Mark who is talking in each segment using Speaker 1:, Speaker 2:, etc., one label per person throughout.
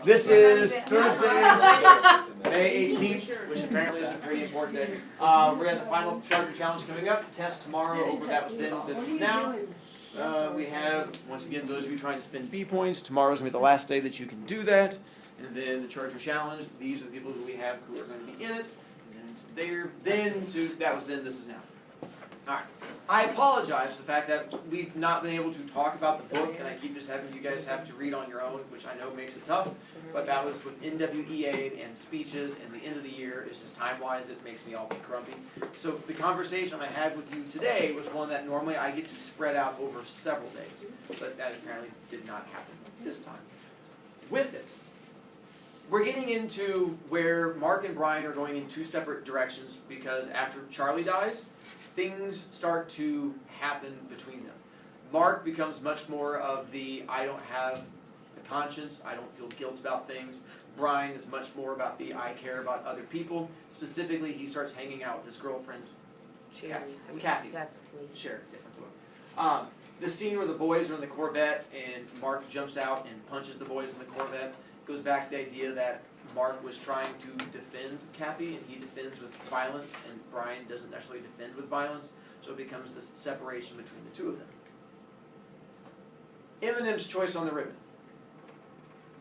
Speaker 1: This is Thursday, May 18th, which apparently is a pretty important day. We have the final Charger Challenge coming up. Test tomorrow over That Was Then, This Is Now. We have, once again, those of you trying to spend B points. Tomorrow's going to be the last day that you can do that. And then the Charger Challenge, these are the people who we have who are going to be in it. And they're then to That Was Then, This Is Now. Alright, I apologize for the fact that we've not been able to talk about the book, and I keep just having you guys have to read on your own, which I know makes it tough, but that was with NWEA and speeches, and the end of the year is just time-wise, it makes me all grumpy. So the conversation I had with you today was one that normally I get to spread out over several days, but that apparently did not happen this time. With it, we're getting into where Mark and Brian are going in two separate directions, because after Charlie dies, things start to happen between them. Mark becomes much more of the, I don't have a conscience, I don't feel guilt about things. Brian is much more about the, I care about other people. Specifically, he starts hanging out with his girlfriend, Kathy. Sure, different book. The scene where the boys are in the Corvette and Mark jumps out and punches the boys in the Corvette goes back to the idea that Mark was trying to defend Kathy, and he defends with violence, and Brian doesn't necessarily defend with violence, so it becomes this separation between the two of them. Eminem's choice on the ribbon.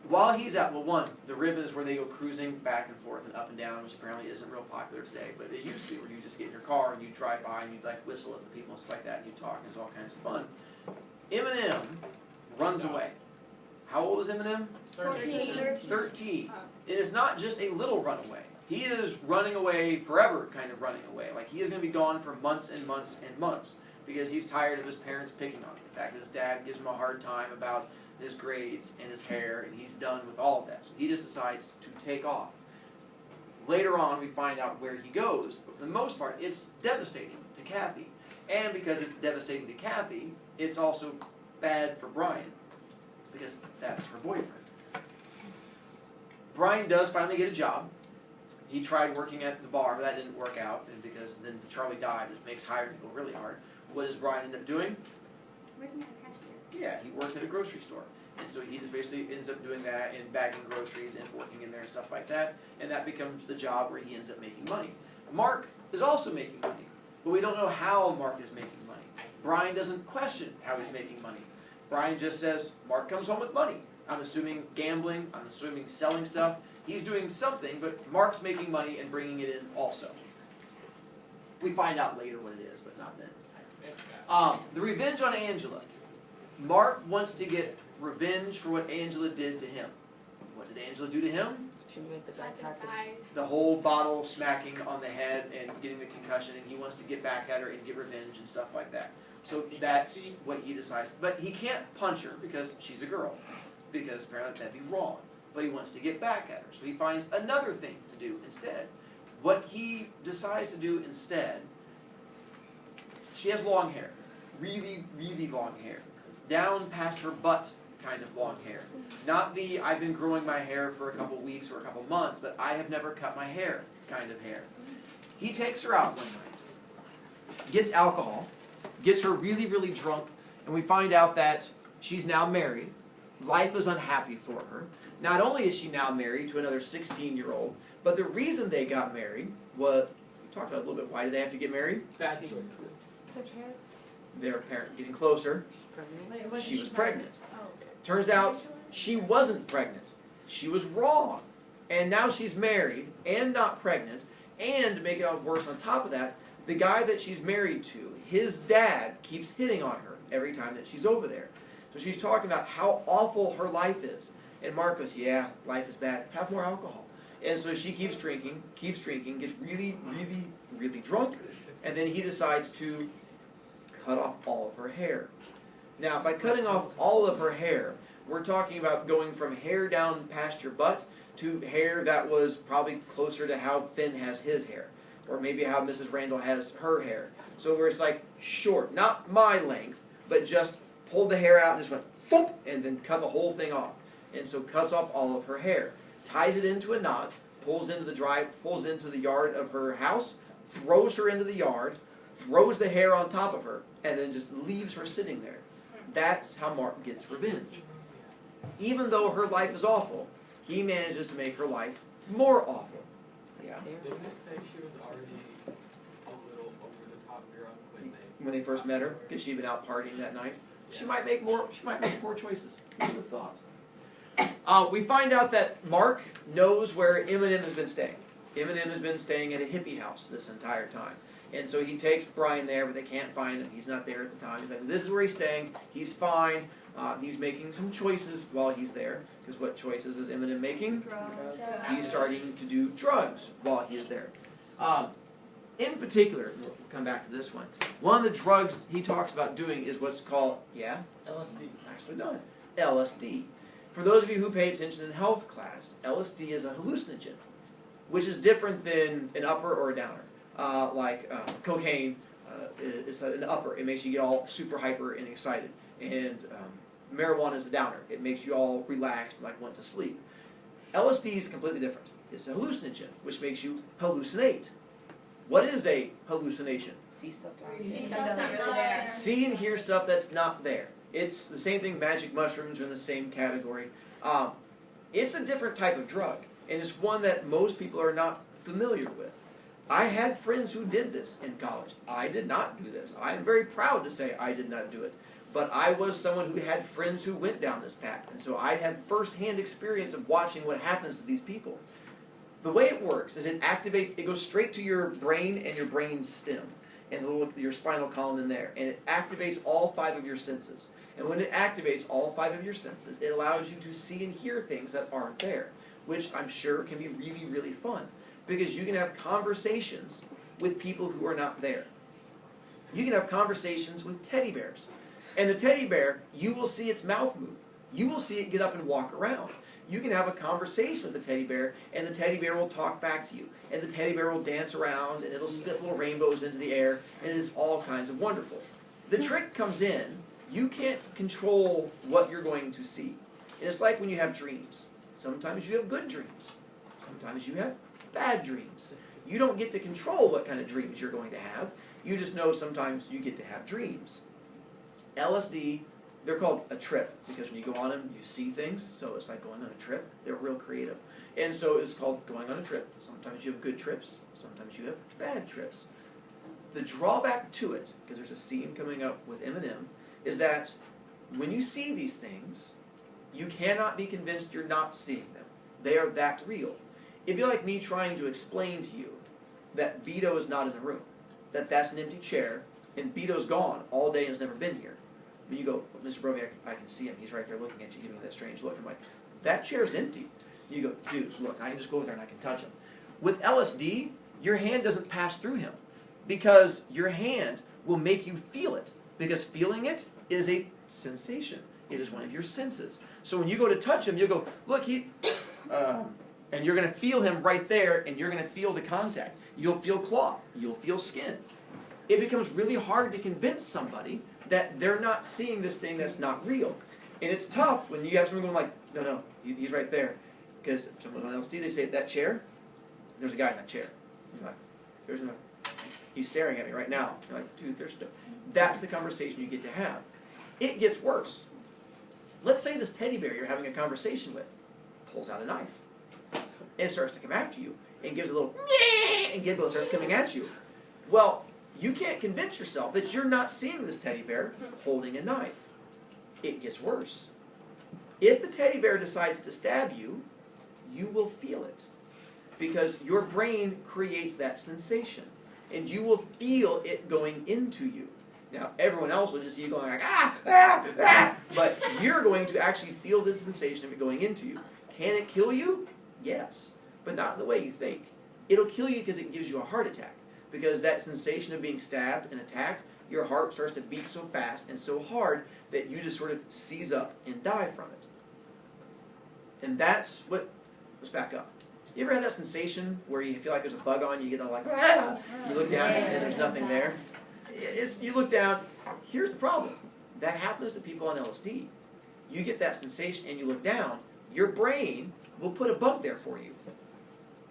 Speaker 1: While he's at, well, one, the ribbon is where they go cruising back and forth and up and down, which apparently isn't real popular today, but it used to be where you just get in your car and you drive by and you like whistle at the people and stuff like that, and you talk, and it's all kinds of fun. Eminem runs away. How old is Eminem? 13. It is not just a little runaway. He is running away forever, kind of running away. Like, he is going to be gone for months and months and months because he's tired of his parents picking on him. The fact that his dad gives him a hard time about his grades and his hair, and he's done with all of that. So he just decides to take off. Later on, we find out where he goes, but for the most part, it's devastating to Kathy. And because it's devastating to Kathy, it's also bad for Brian, because that's her boyfriend. Brian does finally get a job. He tried working at the bar, but that didn't work out, and because then Charlie died, it makes hiring people really hard. What does Brian end up doing?
Speaker 2: Working at a cashier.
Speaker 1: Yeah, he works at a grocery store. And so he just basically ends up doing that and bagging groceries and working in there and stuff like that, and that becomes the job where he ends up making money. Mark is also making money, but we don't know how Mark is making money. Brian doesn't question how he's making money. Brian just says, Mark comes home with money. I'm assuming gambling, I'm assuming selling stuff. He's doing something, but Mark's making money and bringing it in also. We find out later what it is, but not then. The revenge on Angela. Mark wants to get revenge for what Angela did to him. What did Angela do to him?
Speaker 3: She made the guy
Speaker 1: The whole bottle smacking on the head and getting the concussion, and he wants to get back at her and get revenge and stuff like that. So that's what he decides. But he can't punch her because she's a girl, because apparently that'd be wrong. But he wants to get back at her, so he finds another thing to do instead. What he decides to do instead, she has long hair, really, really long hair, down past her butt kind of long hair. Not the I've been growing my hair for a couple weeks or a couple months, but I have never cut my hair kind of hair. He takes her out one night, gets alcohol, gets her really, really drunk, and we find out that she's now married. Life is unhappy for her. Not only is she now married to another 16-year-old, but the reason they got married was, we talked about it a little bit, why did they have to get married?
Speaker 3: Bad choices.
Speaker 1: Their parent getting closer.
Speaker 3: Wait,
Speaker 1: She was pregnant.
Speaker 2: Oh.
Speaker 1: Turns out she wasn't pregnant. She was wrong. And now she's married and not pregnant. And to make it all worse on top of that, the guy that she's married to, his dad keeps hitting on her every time that she's over there. So she's talking about how awful her life is. And Mark goes, yeah, life is bad. Have more alcohol. And so she keeps drinking, gets really, really, really drunk. And then he decides to cut off all of her hair. Now, by cutting off all of her hair, we're talking about going from hair down past your butt to hair that was probably closer to how Finn has his hair. Or maybe how Mrs. Randall has her hair. So where it's like short, not my length, but just pulled the hair out and just went thump, and then cut the whole thing off. And so cuts off all of her hair, ties it into a knot, pulls into the yard of her house, throws her into the yard, throws the hair on top of her, and then just leaves her sitting there. That's how Mark gets revenge. Even though her life is awful, he manages to make her life more awful. Yeah.
Speaker 4: Didn't it say she was already a little over the top drunk
Speaker 1: when they first met her, because she'd been out partying that night?
Speaker 4: Yeah.
Speaker 1: She might make poor choices. Who would have thought? We find out that Mark knows where Eminem has been staying. Eminem has been staying at a hippie house this entire time. And so he takes Brian there, but they can't find him. He's not there at the time. He's like, this is where he's staying. He's fine. He's making some choices while he's there. Because what choices is Eminem making?
Speaker 2: Drugs.
Speaker 1: He's starting to do drugs while he is there. In particular, we'll come back to this one. One of the drugs he talks about doing is what's called,
Speaker 4: LSD.
Speaker 1: nicely done, LSD. For those of you who pay attention in health class, LSD is a hallucinogen, which is different than an upper or a downer. Cocaine is an upper. It makes you get all super hyper and excited. And marijuana is a downer. It makes you all relaxed and like want to sleep. LSD is completely different. It's a hallucinogen, which makes you hallucinate. What is a hallucination?
Speaker 3: See stuff
Speaker 2: Stuff's not really there.
Speaker 1: See and hear stuff that's not there. It's the same thing. Magic mushrooms are in the same category. It's a different type of drug, and it's one that most people are not familiar with. I had friends who did this in college. I did not do this. I am very proud to say I did not do it. But I was someone who had friends who went down this path, and so I had first-hand experience of watching what happens to these people. The way it works is it goes straight to your brain and your brain stem, and your spinal column in there, and it activates all 5 of your senses. And when it activates all 5 of your senses, it allows you to see and hear things that aren't there, which I'm sure can be really, really fun, because you can have conversations with people who are not there. You can have conversations with teddy bears. And the teddy bear, you will see its mouth move. You will see it get up and walk around. You can have a conversation with the teddy bear, and the teddy bear will talk back to you. And the teddy bear will dance around, and it'll spit little rainbows into the air, and it is all kinds of wonderful. The trick comes in, you can't control what you're going to see. And it's like when you have dreams. Sometimes you have good dreams. Sometimes you have bad dreams. You don't get to control what kind of dreams you're going to have. You just know sometimes you get to have dreams. LSD, they're called a trip, because when you go on them, you see things, so it's like going on a trip. They're real creative. And so it's called going on a trip. Sometimes you have good trips, sometimes you have bad trips. The drawback to it, because there's a scene coming up with Eminem, is that when you see these things, you cannot be convinced you're not seeing them. They are that real. It'd be like me trying to explain to you that Beto is not in the room, that that's an empty chair, and Beto's gone all day and has never been here. When you go, Mr. Brovey, I can see him. He's right there looking at you, giving me that strange look. I'm like, that chair's empty. You go, dude, look, I can just go over there and I can touch him. With LSD, your hand doesn't pass through him, because your hand will make you feel it, because feeling it is a sensation. It is one of your senses. So when you go to touch him, you'll go, look, and you're going to feel him right there, and you're going to feel the contact. You'll feel cloth. You'll feel skin. It becomes really hard to convince somebody that they're not seeing this thing that's not real. And it's tough when you have someone going like, no, he's right there. Because if someone's on LSD, they say, that chair, there's a guy in that chair. You're like, there's no, he's staring at me right now. You're like, dude, there's no. That's the conversation you get to have. It gets worse. Let's say this teddy bear you're having a conversation with pulls out a knife and starts to come after you and gives a little and giggle and starts coming at you. Well, you can't convince yourself that you're not seeing this teddy bear holding a knife. It gets worse. If the teddy bear decides to stab you, you will feel it, because your brain creates that sensation, and you will feel it going into you. Now, everyone else will just see you going like, but you're going to actually feel the sensation of it going into you. Can it kill you? Yes, but not in the way you think. It'll kill you because it gives you a heart attack. Because that sensation of being stabbed and attacked, your heart starts to beat so fast and so hard that you just sort of seize up and die from it. And that's what, let's back up. You ever had that sensation where you feel like there's a bug on you, you get all like, you look down and there's nothing there? You look down, here's the problem. That happens to people on LSD. You get that sensation and you look down, your brain will put a bug there for you.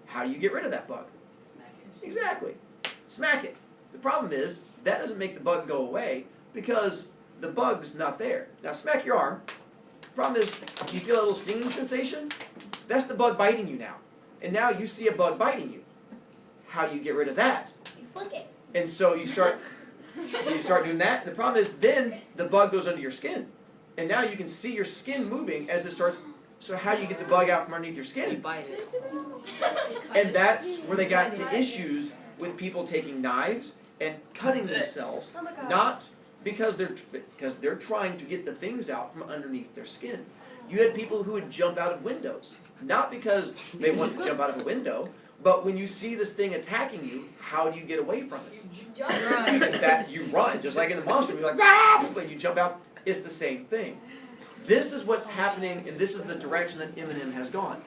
Speaker 1: How do you get rid of that bug?
Speaker 3: Smack it.
Speaker 1: Exactly. Smack it. The problem is, that doesn't make the bug go away, because the bug's not there. Now smack your arm. The problem is, you feel a little stinging sensation? That's the bug biting you now. And now you see a bug biting you. How do you get rid of that?
Speaker 3: You flick it.
Speaker 1: And so you start doing that. And the problem is then the bug goes under your skin. And now you can see your skin moving as it starts. So how do you get the bug out from underneath your
Speaker 2: You
Speaker 1: skin?
Speaker 2: bite it.
Speaker 1: And that's where they got into issues with people taking knives and cutting themselves,
Speaker 3: Oh my God.
Speaker 1: not because they're trying to get the things out from underneath their skin. You had people who would jump out of windows, not because they want to jump out of a window, but when you see this thing attacking you, how do you get away from it? You run, just like in the monster movie, like, ah! But you jump out. It's the same thing. This is what's happening, and this is the direction that M&M has gone.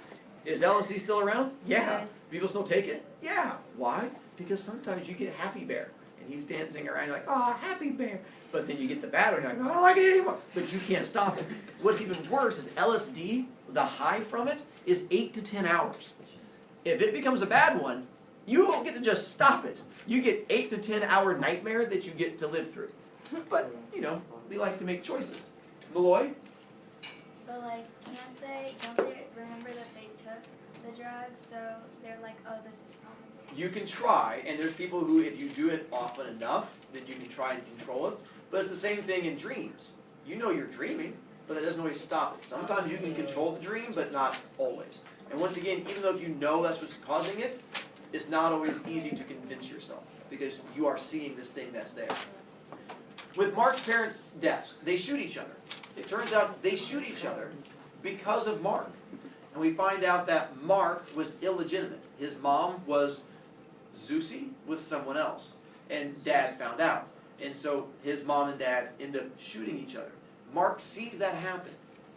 Speaker 1: Is LSD still around? Yeah.
Speaker 3: Yes.
Speaker 1: People still take it? Yeah. Why? Because sometimes you get Happy Bear, and he's dancing around, you're like, oh, Happy Bear. But then you get the bad one, you're like, oh, I don't like it anymore. But you can't stop it. What's even worse is LSD, the high from it, is 8 to 10 hours. If it becomes a bad one, you don't get to just stop it. You get 8 to 10 hour nightmare that you get to live through. But, you know, we like to make choices. Malloy?
Speaker 5: So like, don't they remember that they took the drugs, so they're like, oh, this is probably.
Speaker 1: You can try, and there's people who, if you do it often enough, then you can try and control it. But it's the same thing in dreams. You know you're dreaming, but that doesn't always stop it. Sometimes you can control the dream, but not always. And once again, even though if you know that's what's causing it, it's not always easy to convince yourself, because you are seeing this thing that's there. With Mark's parents' deaths, they shoot each other. It turns out they shoot each other because of Mark. And we find out that Mark was illegitimate. His mom was Zeusy with someone else. And Dad found out. And so his mom and Dad end up shooting each other. Mark sees that happen.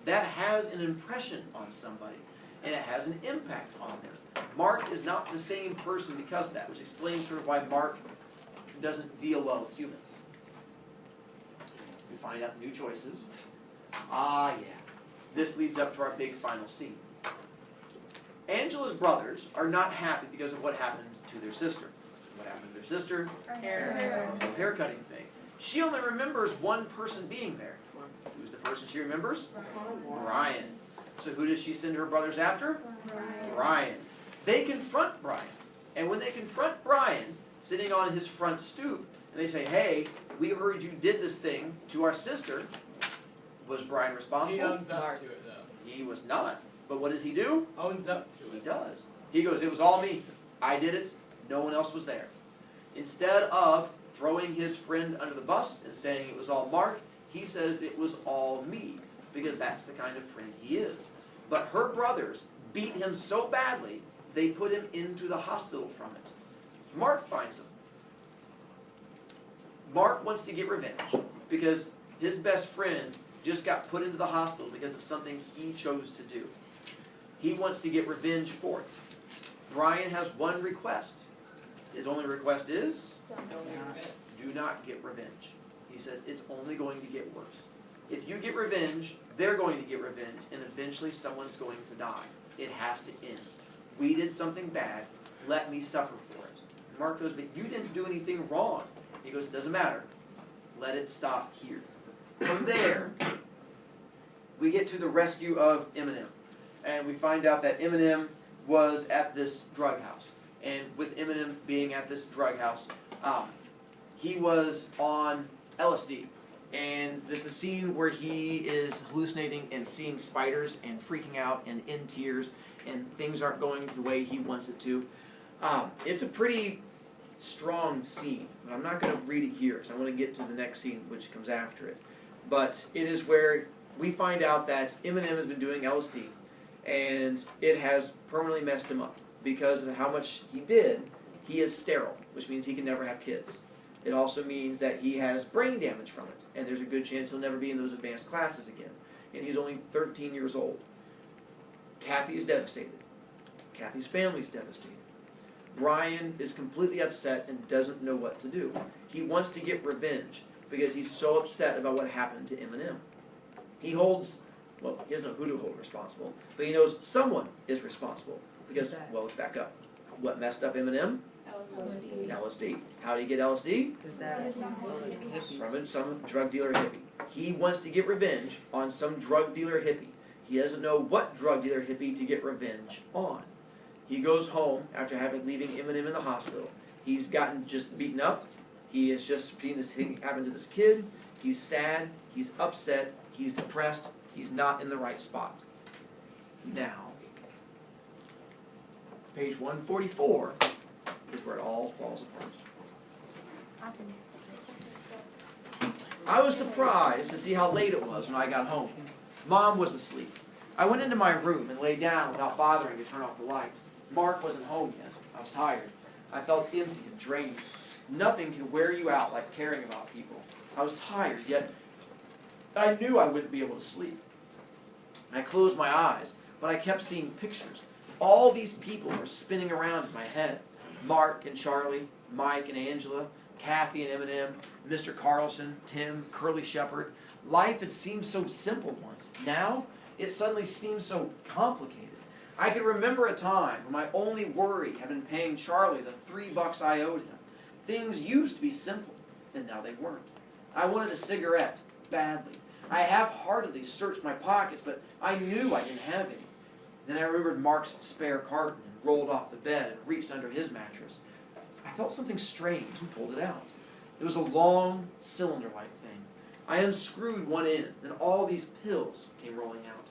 Speaker 1: That has an impression on somebody. And it has an impact on them. Mark is not the same person because of that, which explains sort of why Mark doesn't deal well with humans. We find out the new choices. Ah, yeah. This leads up to our big final scene. Angela's brothers are not happy because of what happened to their sister. What happened to their sister? The haircutting thing. She only remembers one person being there. Who's the person she remembers? Brian. So who does she send her brothers after? Brian. They confront Brian. And when they confront Brian, sitting on his front stoop, and they say, hey, we heard you did this thing to our sister. Was Brian responsible?
Speaker 4: He owns up to it, though.
Speaker 1: He was not. But what does he do?
Speaker 4: Owns up to it.
Speaker 1: He does. He goes, it was all me. I did it. No one else was there. Instead of throwing his friend under the bus and saying it was all Mark, he says it was all me, because that's the kind of friend he is. But her brothers beat him so badly, they put him into the hospital from it. Mark finds him. Mark wants to get revenge, because his best friend just got put into the hospital because of something he chose to do. He wants to get revenge for it. Brian has one request. His only request is, do not get revenge. He says it's only going to get worse. If you get revenge, they're going to get revenge, and eventually someone's going to die. It has to end. We did something bad. Let me suffer for it. Mark goes, but you didn't do anything wrong. He goes, it doesn't matter. Let it stop here. From there, we get to the rescue of Eminem. And we find out that Eminem was at this drug house. And with Eminem being at this drug house, he was on LSD. And there's a scene where he is hallucinating and seeing spiders and freaking out and in tears, and things aren't going the way he wants it to. It's a pretty strong scene, but I'm not going to read it here, because I want to get to the next scene, which comes after it. But it is where we find out that Eminem has been doing LSD, and it has permanently messed him up. Because of how much he did, he is sterile, which means he can never have kids. It also means that he has brain damage from it, and there's a good chance he'll never be in those advanced classes again. And he's only 13 years old. Kathy is devastated. Kathy's family is devastated. Brian is completely upset and doesn't know what to do. He wants to get revenge because he's so upset about what happened to Eminem. He holds, well, he doesn't know who to hold responsible, but he knows someone is responsible. Because, well, let's back up. What messed up Eminem? LSD. How did he get LSD? From some drug dealer hippie. He wants to get revenge on some drug dealer hippie. He doesn't know what drug dealer hippie to get revenge on. He goes home after leaving Eminem in the hospital. He's gotten just beaten up. He has just seen this thing happen to this kid. He's sad. He's upset. He's depressed. He's not in the right spot. Now, page 144 is where it all falls apart. I was surprised to see how late it was when I got home. Mom was asleep. I went into my room and lay down without bothering to turn off the light. Mark wasn't home yet. I was tired. I felt empty and drained. Nothing can wear you out like caring about people. I was tired, yet I knew I wouldn't be able to sleep. I closed my eyes, but I kept seeing pictures. All these people were spinning around in my head. Mark and Charlie, Mike and Angela, Kathy and Eminem, Mr. Carlson, Tim, Curly Shepherd. Life had seemed so simple once. Now, it suddenly seems so complicated. I could remember a time when my only worry had been paying Charlie the $3 I owed him. Things used to be simple, and now they weren't. I wanted a cigarette, badly. I half-heartedly searched my pockets, but I knew I didn't have any. Then I remembered Mark's spare carton and rolled off the bed and reached under his mattress. I felt something strange and pulled it out. It was a long, cylinder-like thing. I unscrewed one end, and all these pills came rolling out.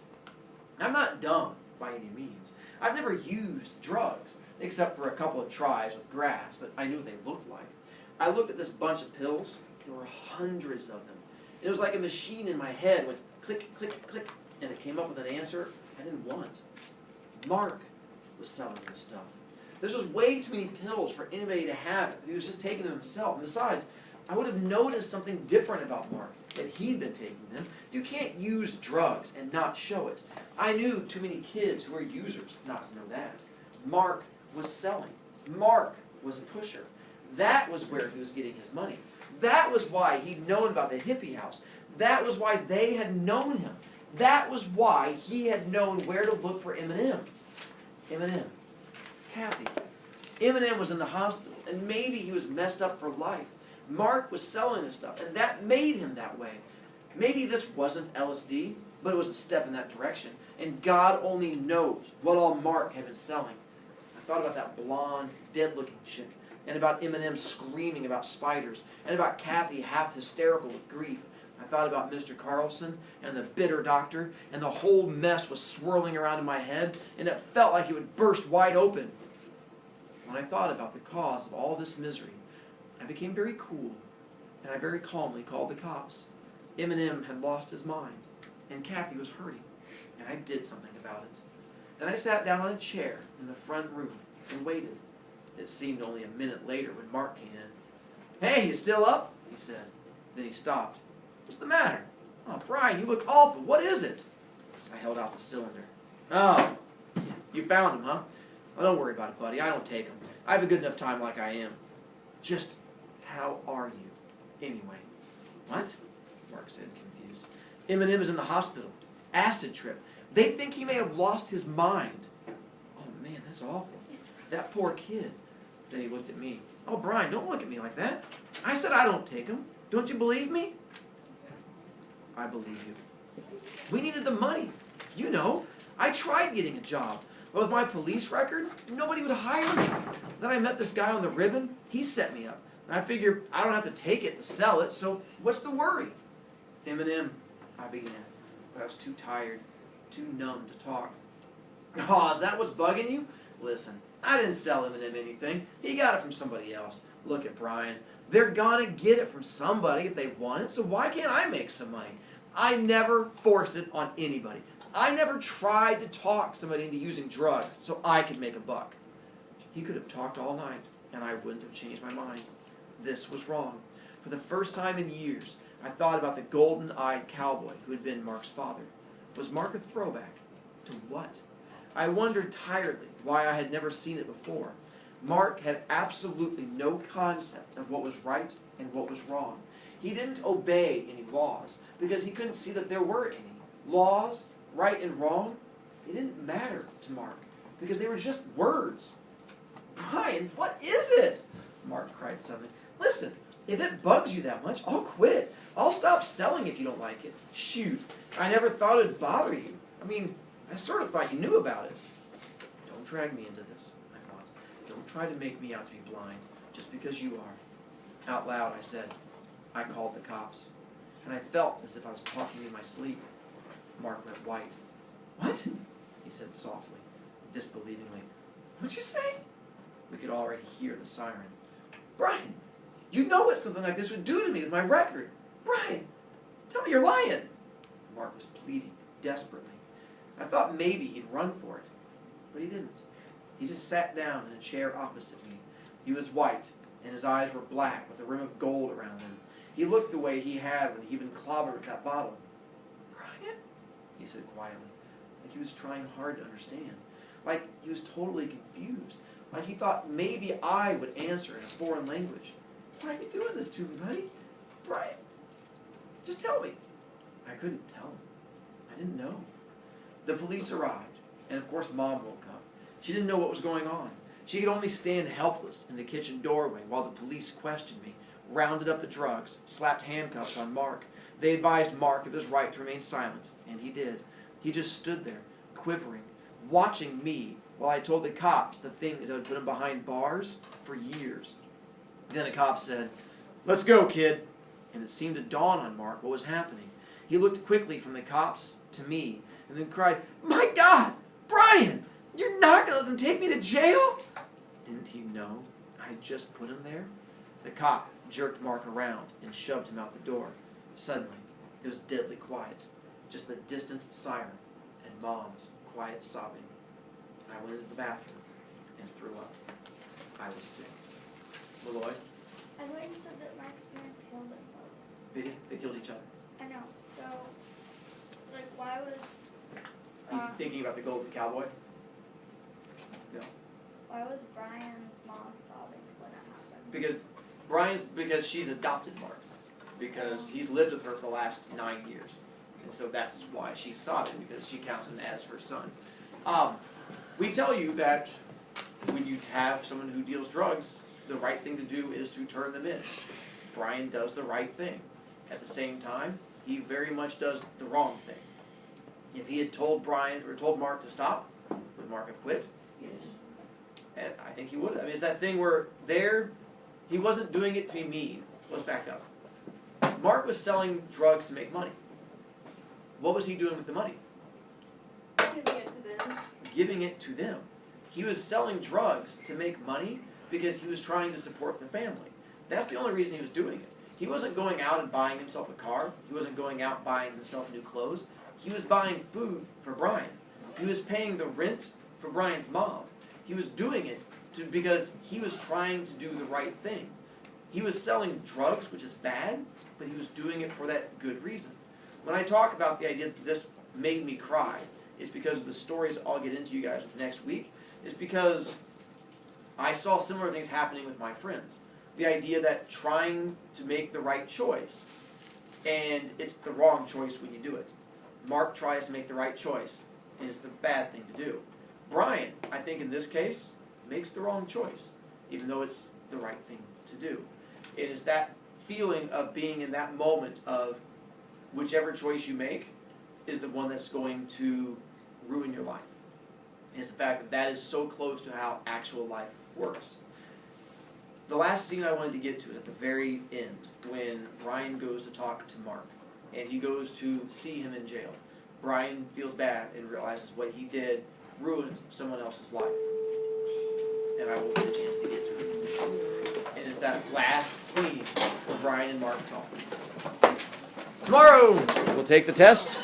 Speaker 1: I'm not dumb by any means. I've never used drugs, except for a couple of tries with grass, but I knew what they looked like. I looked at this bunch of pills. There were hundreds of them. It was like a machine in my head went click, click, click, and it came up with an answer I didn't want. Mark was selling this stuff. This was way too many pills for anybody to have it. He was just taking them himself. And besides, I would have noticed something different about Mark, that he'd been taking them. You can't use drugs and not show it. I knew too many kids who were users not to know that. Mark was selling. Mark was a pusher. That was where he was getting his money. That was why he'd known about the hippie house. That was why they had known him. That was why he had known where to look for Eminem. Eminem. Kathy. Eminem was in the hospital, and maybe he was messed up for life. Mark was selling this stuff, and that made him that way. Maybe this wasn't LSD, but it was a step in that direction. And God only knows what all Mark had been selling. I thought about that blonde, dead-looking chick, and about Eminem screaming about spiders, and about Kathy half hysterical with grief. I thought about Mr. Carlson and the bitter doctor, and the whole mess was swirling around in my head, and it felt like it would burst wide open. When I thought about the cause of all this misery, I became very cool, and I very calmly called the cops. Eminem had lost his mind, and Kathy was hurting, and I did something about it. Then I sat down on a chair in the front room and waited. It seemed only a minute later when Mark came in. "Hey, you still up?" he said. Then he stopped. "What's the matter?" "Oh, Brian, you look awful. What is it?" I held out the cylinder. "Oh, you found him, huh? Well, don't worry about it, buddy. I don't take him. I have a good enough time like I am. Just how are you, anyway?" "What?" Mark said, confused. "Eminem is in the hospital. Acid trip. They think he may have lost his mind." "Oh, man, that's awful. That poor kid." Then he looked at me. "Oh, Brian, don't look at me like that. I said I don't take him. Don't you believe me?" "I believe you. We needed the money. You know, I tried getting a job. But with my police record, nobody would hire me. Then I met this guy on the ribbon. He set me up. And I figured I don't have to take it to sell it, so what's the worry?" "Eminem," I began, but I was too tired, too numb to talk. "Oh, is that what's bugging you? Listen, I didn't sell Eminem anything. He got it from somebody else. Look at Brian. They're gonna get it from somebody if they want it, so why can't I make some money? I never forced it on anybody. I never tried to talk somebody into using drugs so I could make a buck." He could have talked all night, and I wouldn't have changed my mind. This was wrong. For the first time in years, I thought about the golden-eyed cowboy who had been Mark's father. Was Mark a throwback? To what? I wondered tiredly why I had never seen it before. Mark had absolutely no concept of what was right and what was wrong. He didn't obey any laws because he couldn't see that there were any. Laws, right and wrong, they didn't matter to Mark because they were just words. "Brian, what is it?" Mark cried suddenly. "Listen, if it bugs you that much, I'll quit. I'll stop selling if you don't like it." "Shoot, I never thought it'd bother you. I mean, I sort of thought you knew about it. Don't drag me into this, I thought. Don't try to make me out to be blind, just because you are. Out loud, I said, I called the cops. And I felt as if I was talking in my sleep. Mark went white. What? He said softly, disbelievingly. What'd you say? We could already hear the siren. Brian, you know what something like this would do to me with my record. Brian, tell me you're lying. Mark was pleading, desperately. I thought maybe he'd run for it, but he didn't. He just sat down in a chair opposite me. He was white, and his eyes were black with a rim of gold around them. He looked the way he had when he'd been clobbered with that bottle. Brian? He said quietly, like he was trying hard to understand. Like he was totally confused. Like he thought maybe I would answer in a foreign language. Why are you doing this to me, buddy? Brian, just tell me. I couldn't tell him. I didn't know. The police arrived, and of course Mom woke up. She didn't know what was going on. She could only stand helpless in the kitchen doorway while the police questioned me, rounded up the drugs, slapped handcuffs on Mark. They advised Mark of his right to remain silent, and he did. He just stood there, quivering, watching me while I told the cops the things that would put him behind bars for years. Then a cop said, "Let's go, kid." And it seemed to dawn on Mark what was happening. He looked quickly from the cops to me and then cried, "My God, Brian, you're not going to let them take me to jail?" Didn't he know I had just put him there? The cop jerked Mark around and shoved him out the door. Suddenly, it was deadly quiet, just the distant siren and Mom's quiet sobbing. I went into the bathroom and threw up. I was sick. Malloy,
Speaker 5: I thought you said that Mark's parents killed themselves.
Speaker 1: they killed each other.
Speaker 5: I know. So, like, why was
Speaker 1: Are you thinking about the Golden Cowboy? No.
Speaker 5: why was Brian's mom sobbing when that happened?
Speaker 1: Because she's adopted Mark. Because he's lived with her for the last 9 years. And so that's why she's sobbing, because she counts him as her son. We tell you that when you have someone who deals drugs, the right thing to do is to turn them in. Brian does the right thing. At the same time, he very much does the wrong thing. If he had told Brian or told Mark to stop, would Mark have quit? Yes. And I think he would have. I mean, it's that thing where he wasn't doing it to be mean. Let's back up. Mark was selling drugs to make money. What was he doing with the money?
Speaker 2: Giving it to them.
Speaker 1: Giving it to them. He was selling drugs to make money because he was trying to support the family. That's the only reason he was doing it. He wasn't going out and buying himself a car. He wasn't going out buying himself new clothes. He was buying food for Brian. He was paying the rent for Brian's mom. He was doing it because he was trying to do the right thing. He was selling drugs, which is bad, but he was doing it for that good reason. When I talk about the idea that this made me cry, it's because of the stories I'll get into you guys with next week. It's because I saw similar things happening with my friends. The idea that trying to make the right choice, and it's the wrong choice when you do it. Mark tries to make the right choice, and it's the bad thing to do. Brian, I think in this case, makes the wrong choice, even though it's the right thing to do. It is that feeling of being in that moment of whichever choice you make is the one that's going to ruin your life. And it's the fact that that is so close to how actual life works. The last scene I wanted to get to is at the very end, when Brian goes to talk to Mark, and he goes to see him in jail. Brian feels bad and realizes what he did ruined someone else's life. And I will get a chance to get to it. And it's that last scene where Brian and Mark talk. Tomorrow, we'll take the test.